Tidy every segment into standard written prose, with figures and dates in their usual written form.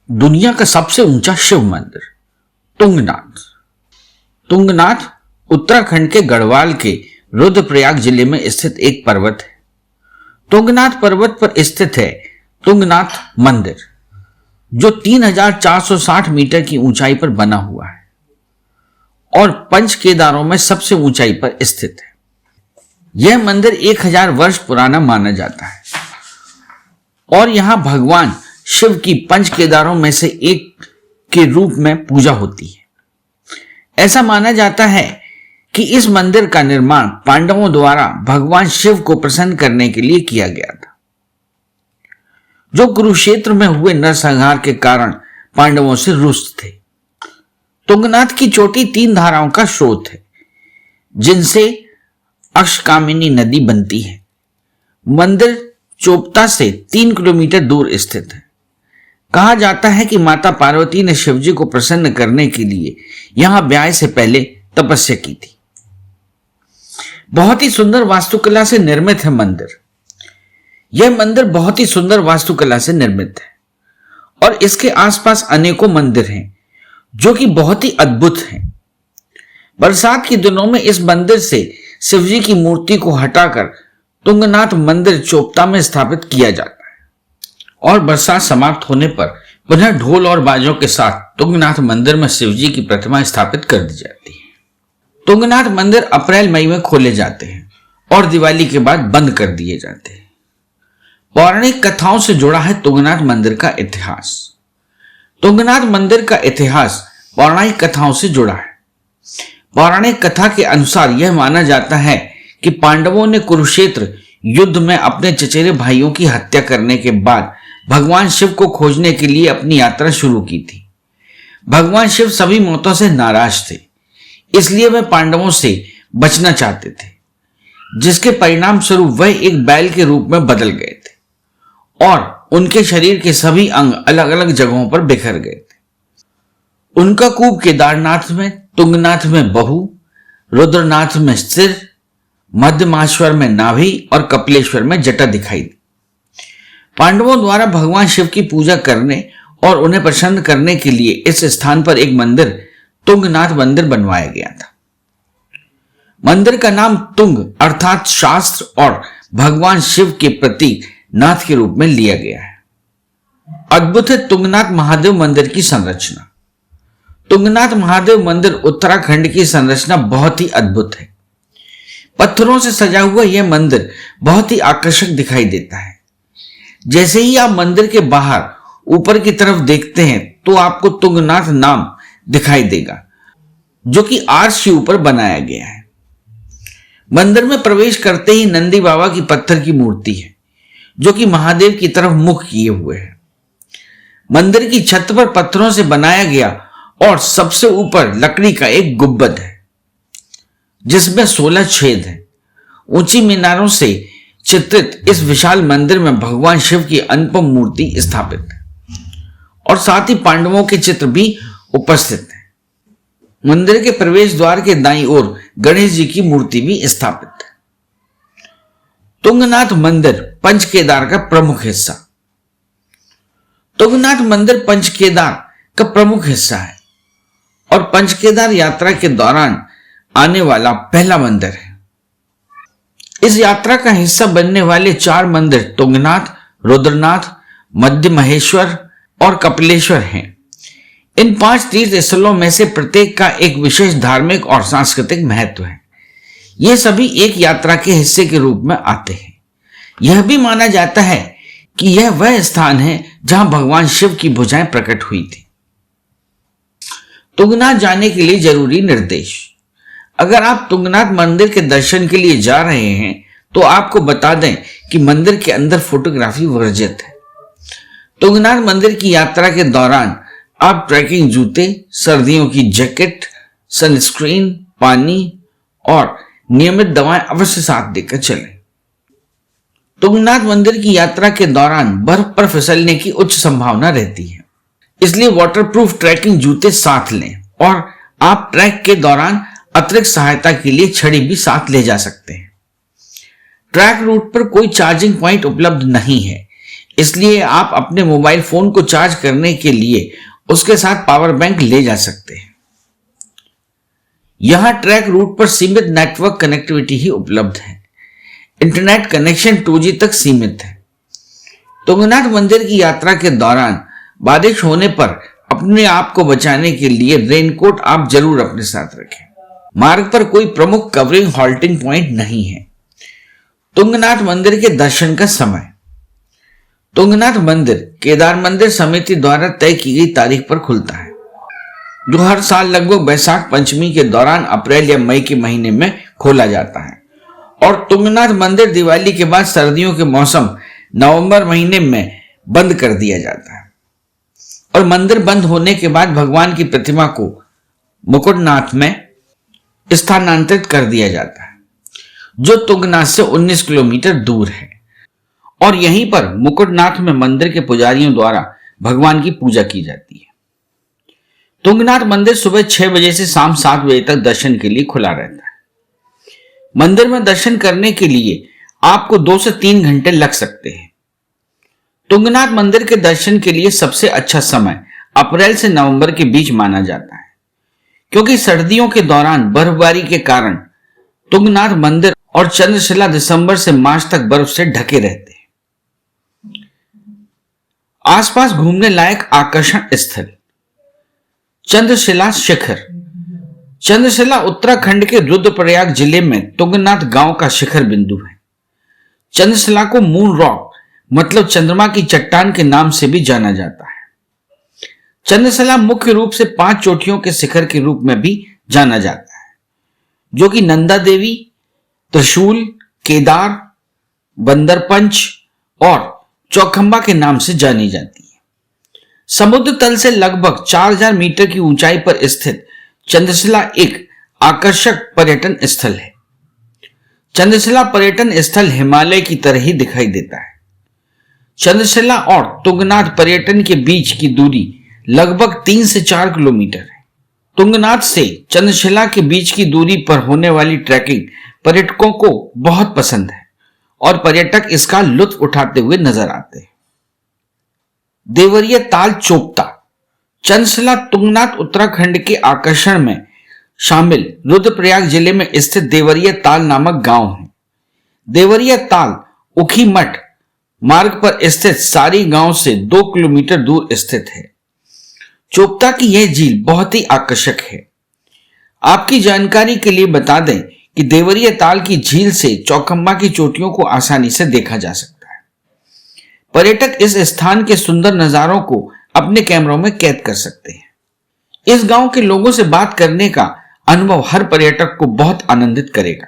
दुनिया का सबसे ऊंचा शिव मंदिर तुंगनाथ। तुंगनाथ उत्तराखंड के गढ़वाल के रुद्रप्रयाग जिले में स्थित एक पर्वत है। तुंगनाथ पर्वत पर स्थित है तुंगनाथ मंदिर, जो 3460 मीटर की ऊंचाई पर बना हुआ है और पंच केदारों में सबसे ऊंचाई पर स्थित है। यह मंदिर 1000 वर्ष पुराना माना जाता है और यहां भगवान शिव की पंच केदारों में से एक के रूप में पूजा होती है। ऐसा माना जाता है कि इस मंदिर का निर्माण पांडवों द्वारा भगवान शिव को प्रसन्न करने के लिए किया गया था, जो कुरुक्षेत्र में हुए नरसंहार के कारण पांडवों से रुष्ट थे। तुंगनाथ की चोटी 3 धाराओं का स्रोत है, जिनसे अक्षकामिनी नदी बनती है। मंदिर चोपता से 3 किलोमीटर दूर स्थित है। कहा जाता है कि माता पार्वती ने शिवजी को प्रसन्न करने के लिए यहां ब्याह से पहले तपस्या की थी। बहुत ही सुंदर वास्तुकला से निर्मित है मंदिर। यह मंदिर बहुत ही सुंदर वास्तुकला से निर्मित है और इसके आसपास अनेकों मंदिर हैं जो कि बहुत ही अद्भुत हैं। बरसात के दिनों में इस मंदिर से शिवजी की मूर्ति को हटाकर तुंगनाथ मंदिर चोपता में स्थापित किया जाता है और बरसात समाप्त होने पर पुनः ढोल और बाजों के साथ तुंगनाथ मंदिर में शिवजी की प्रतिमा स्थापित कर दी जाती है। तुंगनाथ मंदिर अप्रैल मई में खोले जाते हैं और दिवाली के बाद बंद कर दिए जाते हैं। पौराणिक कथाओं से जुड़ा है तुंगनाथ मंदिर का इतिहास। तुंगनाथ मंदिर का इतिहास पौराणिक कथाओं से जुड़ा है। पौराणिक कथा के अनुसार यह माना जाता है कि पांडवों ने कुरुक्षेत्र युद्ध में अपने चचेरे भाइयों की हत्या करने के बाद भगवान शिव को खोजने के लिए अपनी यात्रा शुरू की थी। भगवान शिव सभी मौतों से नाराज थे, इसलिए वे पांडवों से बचना चाहते थे, जिसके परिणाम स्वरूप वह एक बैल के रूप में बदल गए थे और उनके शरीर के सभी अंग अलग अलग जगहों पर बिखर गए थे। उनका कूप केदारनाथ में, तुंगनाथ में बहु, रुद्रनाथ में सिर, मध्यमाश्वर में नाभि और कपिलेश्वर में जटा दिखाई दी। पांडवों द्वारा भगवान शिव की पूजा करने और उन्हें प्रसन्न करने के लिए इस स्थान पर एक मंदिर तुंगनाथ मंदिर बनवाया गया था। मंदिर का नाम तुंग अर्थात शास्त्र और भगवान शिव के प्रतीक नाथ के रूप में लिया गया है। अद्भुत है तुंगनाथ महादेव मंदिर की संरचना। तुंगनाथ महादेव मंदिर उत्तराखंड की संरचना बहुत ही अद्भुत है। पत्थरों से सजा हुआ यह मंदिर बहुत ही आकर्षक दिखाई देता है। जैसे ही आप मंदिर के बाहर ऊपर की तरफ देखते हैं तो आपको तुंगनाथ नाम दिखाई देगा, जो कि आर्च के ऊपर बनाया गया है। मंदिर में प्रवेश करते ही नंदी बाबा की पत्थर की मूर्ति है, जो कि महादेव की तरफ मुख किए हुए है। मंदिर की छत पर पत्थरों से बनाया गया और सबसे ऊपर लकड़ी का एक गुंबद है, जिसमें 16 छेद हैं। ऊंची मीनारों से चित्रित इस विशाल मंदिर में भगवान शिव की अनुपम मूर्ति स्थापित है और साथ ही पांडवों के चित्र भी उपस्थित है। मंदिर के प्रवेश द्वार के दाईं ओर गणेश जी की मूर्ति भी स्थापित है। तुंगनाथ मंदिर पंच केदार का प्रमुख हिस्सा। तुंगनाथ मंदिर पंच केदार का प्रमुख हिस्सा है और पंच केदार यात्रा के दौरान आने वाला पहला मंदिर है। इस यात्रा का हिस्सा बनने वाले 4 मंदिर तुंगनाथ, रुद्रनाथ, मध्य महेश्वर और कपिलेश्वर हैं। इन 5 तीर्थ स्थलों में से प्रत्येक का एक विशेष धार्मिक और सांस्कृतिक महत्व है। ये सभी एक यात्रा के हिस्से के रूप में आते हैं। यह भी माना जाता है कि यह वह स्थान है जहां भगवान शिव की भुजाएं प्रकट हुई थी। तुंगनाथ जाने के लिए जरूरी निर्देश। अगर आप तुंगनाथ मंदिर के दर्शन के लिए जा रहे हैं तो आपको बता दें कि मंदिर के अंदर फोटोग्राफी वर्जित है। तुंगनाथ मंदिर की यात्रा के दौरान आप ट्रैकिंग जूते, सर्दियों की जैकेट, सनस्क्रीन, पानी और नियमित दवाएं अवश्य साथ लेकर चलें। तुंगनाथ मंदिर की यात्रा के दौरान बर्फ पर फिसलने की उच्च संभावना रहती है, इसलिए वाटरप्रूफ ट्रैकिंग जूते साथ लें और आप ट्रैक के दौरान अतिरिक्त सहायता के लिए छड़ी भी साथ ले जा सकते हैं। ट्रैक रूट पर कोई चार्जिंग पॉइंट उपलब्ध नहीं है, इसलिए आप अपने मोबाइल फोन को चार्ज करने के लिए उसके साथ पावर बैंक ले जा सकते हैं। यहां ट्रैक रूट पर सीमित नेटवर्क कनेक्टिविटी ही उपलब्ध है। इंटरनेट कनेक्शन 2G तक सीमित है। तुंगनाथ मंदिर की यात्रा के दौरान बारिश होने पर अपने आप को बचाने के लिए रेनकोट आप जरूर अपने साथ रखें। मार्ग पर कोई प्रमुख कवरिंग हॉल्टिंग पॉइंट नहीं है। तुंगनाथ मंदिर के दर्शन का समय। तुंगनाथ मंदिर केदार मंदिर समिति द्वारा तय की गई तारीख पर खुलता है, जो हर साल लगभग बैसाख पंचमी के दौरान अप्रैल या मई के महीने में खोला जाता है। और तुंगनाथ मंदिर दिवाली के बाद सर्दियों के मौसम नवंबर महीने में बंद कर दिया जाता है और मंदिर बंद होने के बाद भगवान की प्रतिमा को मुकुटनाथ में स्थानांतरित कर दिया जाता है, जो तुंगनाथ से 19 किलोमीटर दूर है। और यहीं पर मुकुटनाथ में मंदिर के पुजारियों द्वारा भगवान की पूजा की जाती है। तुंगनाथ मंदिर सुबह 6 बजे से शाम 7 बजे तक दर्शन के लिए खुला रहता है। मंदिर में दर्शन करने के लिए आपको 2 से 3 घंटे लग सकते हैं। तुंगनाथ मंदिर के दर्शन के लिए सबसे अच्छा समय अप्रैल से नवंबर के बीच माना जाता है, क्योंकि सर्दियों के दौरान बर्फबारी के कारण तुंगनाथ मंदिर और चंद्रशिला दिसंबर से मार्च तक बर्फ से ढके रहते हैं। आसपास घूमने लायक आकर्षण स्थल। चंद्रशिला शिखर। चंद्रशिला उत्तराखंड के रुद्रप्रयाग जिले में तुंगनाथ गांव का शिखर बिंदु है। चंद्रशिला को मून रॉक मतलब चंद्रमा की चट्टान के नाम से भी जाना जाता है। चंद्रशिला मुख्य रूप से 5 चोटियों के शिखर के रूप में भी जाना जाता है, जो कि नंदा देवी, त्रिशूल, केदार, बंदरपंच और चौखंबा के नाम से जानी जाती है। समुद्र तल से लगभग 4000 मीटर की ऊंचाई पर स्थित चंद्रशिला एक आकर्षक पर्यटन स्थल है। चंद्रशिला पर्यटन स्थल हिमालय की तरह ही दिखाई देता है। चंद्रशिला और तुंगनाथ पर्यटन के बीच की दूरी लगभग 3 से 4 किलोमीटर है। तुंगनाथ से चंद्रशिला के बीच की दूरी पर होने वाली ट्रैकिंग पर्यटकों को बहुत पसंद है और पर्यटक इसका लुत्फ उठाते हुए नजर आते हैं। देवरिया ताल चोपता। चंद्रशिला तुंगनाथ उत्तराखंड के आकर्षण में शामिल रुद्रप्रयाग जिले में स्थित देवरिया ताल नामक गांव है। देवरिया ताल उखी मठ मार्ग पर स्थित सारी गांव से 2 किलोमीटर दूर स्थित है। चोपता की यह झील बहुत ही आकर्षक है। आपकी जानकारी के लिए बता दें कि देवरिया ताल की झील से चौखंबा की चोटियों को आसानी से देखा जा सकता है। पर्यटक इस स्थान के सुंदर नजारों को अपने कैमरों में कैद कर सकते हैं। इस गांव के लोगों से बात करने का अनुभव हर पर्यटक को बहुत आनंदित करेगा।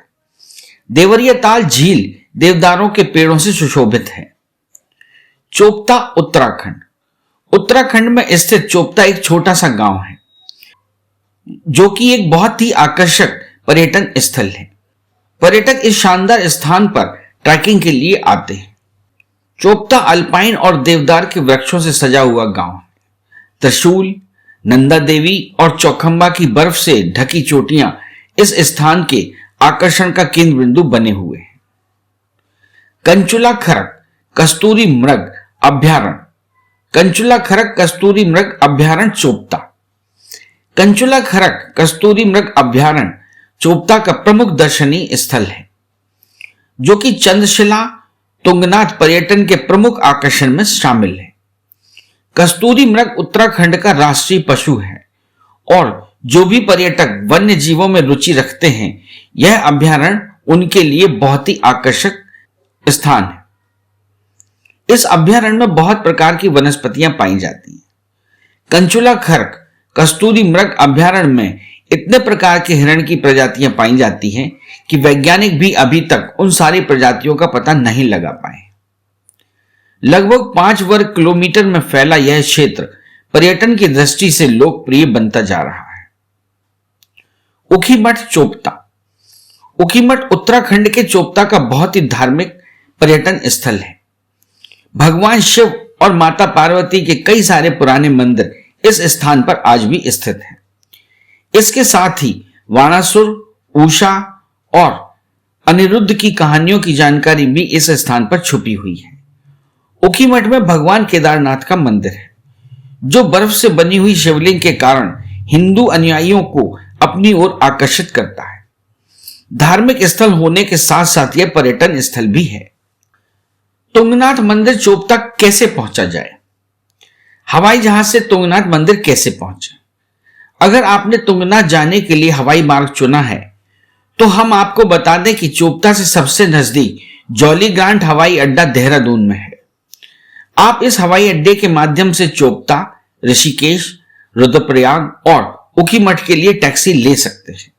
देवरिया ताल झील देवदारों के पेड़ों से सुशोभित है। चोपता उत्तराखंड। उत्तराखंड में स्थित चोपता एक छोटा सा गांव है, जो कि एक बहुत ही आकर्षक पर्यटन स्थल है। पर्यटक इस शानदार स्थान पर ट्रैकिंग के लिए आते हैं। चोपता अल्पाइन और देवदार के वृक्षों से सजा हुआ गांव है। त्रिशूल, नंदा देवी और चौखंबा की बर्फ से ढकी चोटियां इस स्थान के आकर्षण का केंद्र बिंदु बने हुए हैं। कंचुला खरक कस्तूरी मृग अभ्यारण्य। कंचुला खरक कस्तूरी मृग अभ्यारण्य चोपता। कंचुला खरक कस्तूरी मृग अभ्यारण्य चोपता का प्रमुख दर्शनीय स्थल है, जो कि चंद्रशिला तुंगनाथ पर्यटन के प्रमुख आकर्षण में शामिल है। कस्तूरी मृग उत्तराखंड का राष्ट्रीय पशु है और जो भी पर्यटक वन्य जीवों में रुचि रखते हैं, यह अभ्यारण्य उनके लिए बहुत ही आकर्षक स्थान है। इस अभ्यारण्य में बहुत प्रकार की वनस्पतियां पाई जाती हैं। कंचुला खरक कस्तूरी मृग अभ्यारण्य में इतने प्रकार के हिरण की प्रजातियां पाई जाती हैं कि वैज्ञानिक भी अभी तक उन सारी प्रजातियों का पता नहीं लगा पाए। लगभग 5 वर्ग किलोमीटर में फैला यह क्षेत्र पर्यटन की दृष्टि से लोकप्रिय बनता जा रहा है। उखीमठ चोपता। उखीमठ उत्तराखंड के चोपता का बहुत ही धार्मिक पर्यटन स्थल है। भगवान शिव और माता पार्वती के कई सारे पुराने मंदिर इस स्थान पर आज भी स्थित हैं। इसके साथ ही वाणासुर, उषा और अनिरुद्ध की कहानियों की जानकारी भी इस स्थान पर छुपी हुई है। ऊखीमठ में भगवान केदारनाथ का मंदिर है, जो बर्फ से बनी हुई शिवलिंग के कारण हिंदू अनुयायियों को अपनी ओर आकर्षित करता है। धार्मिक स्थल होने के साथ साथ यह पर्यटन स्थल भी है। तुंगनाथ मंदिर चोपता कैसे पहुंचा जाए? हवाई जहाज से तुंगनाथ मंदिर कैसे पहुंचे? अगर आपने तुंगनाथ जाने के लिए हवाई मार्ग चुना है तो हम आपको बता दें कि चोपता से सबसे नजदीक जॉली ग्रांट हवाई अड्डा देहरादून में है। आप इस हवाई अड्डे के माध्यम से चोपता, ऋषिकेश, रुद्रप्रयाग और ऊखीमठ के लिए टैक्सी ले सकते हैं।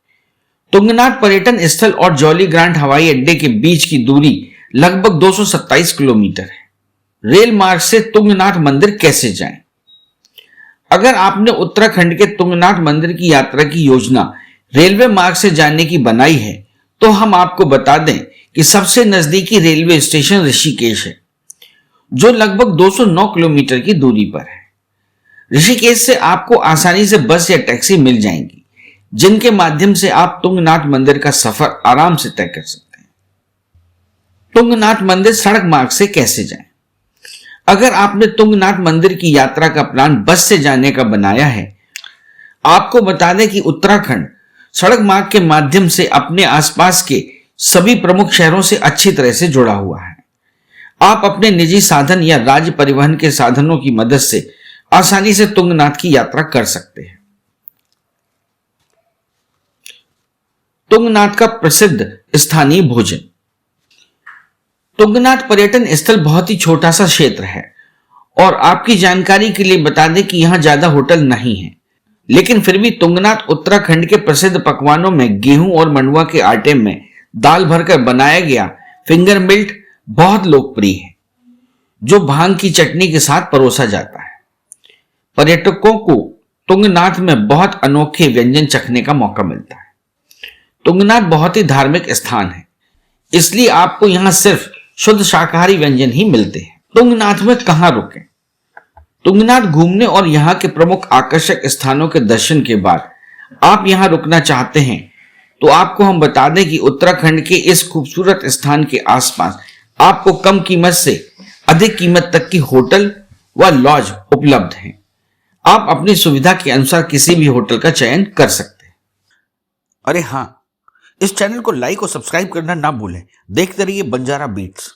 तुंगनाथ पर्यटन स्थल और जॉली ग्रांट हवाई अड्डे के बीच की दूरी लगभग 227 किलोमीटर है। रेल मार्ग से तुंगनाथ मंदिर कैसे जाएं? अगर आपने उत्तराखंड के तुंगनाथ मंदिर की यात्रा की योजना रेलवे मार्ग से जाने की बनाई है तो हम आपको बता दें कि सबसे नजदीकी रेलवे स्टेशन ऋषिकेश है, जो लगभग 209 किलोमीटर की दूरी पर है। ऋषिकेश से आपको आसानी से बस या टैक्सी मिल जाएंगी, जिनके माध्यम से आप तुंगनाथ मंदिर का सफर आराम से तय कर सकते हैं। तुंगनाथ मंदिर सड़क मार्ग से कैसे जाएं? अगर आपने तुंगनाथ मंदिर की यात्रा का प्लान बस से जाने का बनाया है, आपको बता दें कि उत्तराखंड सड़क मार्ग के माध्यम से अपने आसपास के सभी प्रमुख शहरों से अच्छी तरह से जुड़ा हुआ है। आप अपने निजी साधन या राज्य परिवहन के साधनों की मदद से आसानी से तुंगनाथ की यात्रा कर सकते हैं। तुंगनाथ का प्रसिद्ध स्थानीय भोजन। तुंगनाथ पर्यटन स्थल बहुत ही छोटा सा क्षेत्र है और आपकी जानकारी के लिए बता दें कि यहां ज्यादा होटल नहीं है, लेकिन फिर भी तुंगनाथ उत्तराखंड के प्रसिद्ध पकवानों में गेहूं और मंडुआ के आटे में दाल भरकर बनाया गया फिंगर मिल्ट बहुत लोकप्रिय है, जो भांग की चटनी के साथ परोसा जाता है। पर्यटकों को तुंगनाथ में बहुत अनोखे व्यंजन चखने का मौका मिलता है। तुंगनाथ बहुत ही धार्मिक स्थान है, इसलिए आपको यहां सिर्फ शुद्ध शाकाहारी व्यंजन ही मिलते हैं। तुंगनाथ में कहां रुकें? तुंगनाथ घूमने और यहां के प्रमुख आकर्षक स्थानों के दर्शन के बाद आप यहां रुकना चाहते हैं तो आपको हम बता दें कि उत्तराखंड के इस खूबसूरत स्थान के आसपास आपको कम कीमत से अधिक कीमत तक की होटल व लॉज उपलब्ध हैं। आप अपनी सुविधा के अनुसार किसी भी होटल का चयन कर सकते हैं। अरे हाँ, इस चैनल को लाइक और सब्सक्राइब करना ना भूलें। देखते रहिए बंजारा बीट्स।